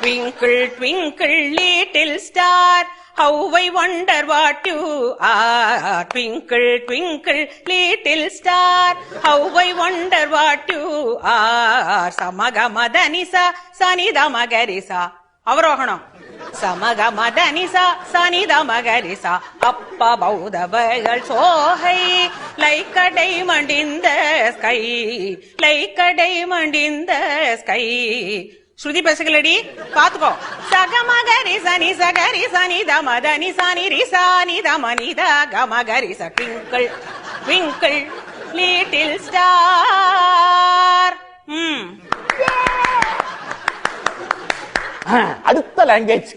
Twinkle, twinkle, little star, how I wonder what you are. Twinkle, twinkle, little star, how I wonder what you are. Samagamadhanisa, Sanidamagarisa. அவரோகணம். சமகமதனிசா சனிதமகரிசா அப்ப பௌதவர்கள் சோகை like a diamond in the sky, like a diamond in the sky. ஸ்ருதி பேசுகளடி பாத்துக்கோ. சகமகரி சனி சகரி சனி தமதனி சனி Risa நிதமனித கமகரி ச twinkle twinkle little star. அடுத்த language.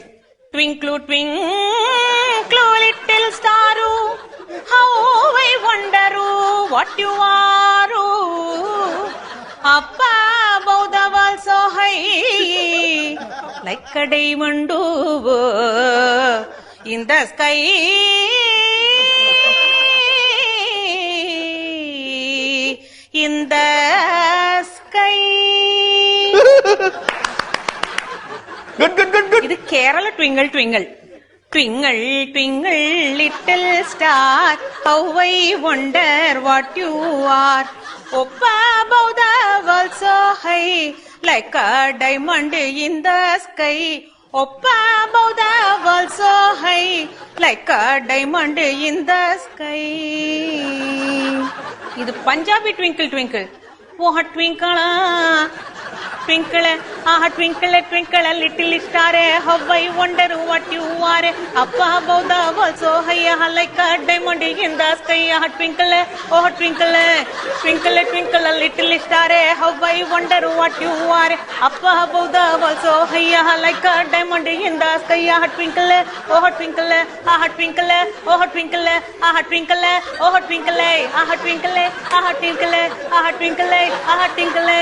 Twinkle, twinkle, little star, how I wonder what you are. Up above the world so high, like a diamond in the sky. In the sky. Good, good, good, good. இது Kerala twinkle twinkle. Twinkle, twinkle, little star, how I wonder what you are. Up above the world so high, like a diamond in the sky. Up above the world so high, like a diamond in the sky. இது Punjabi twinkle twinkle. ஓஹ ட்விங்கிளா twinkle, twinkle, twinkle, little star, how I wonder what you are. Up above the world so high, like a diamond in the sky. Twinkle, oh twinkle, twinkle, twinkle, little star, how I wonder what you are. Up above the world so high, like a diamond in the sky. Twinkle, oh twinkle, twinkle, oh twinkle, twinkle, oh twinkle, twinkle, twinkle, twinkle, twinkle.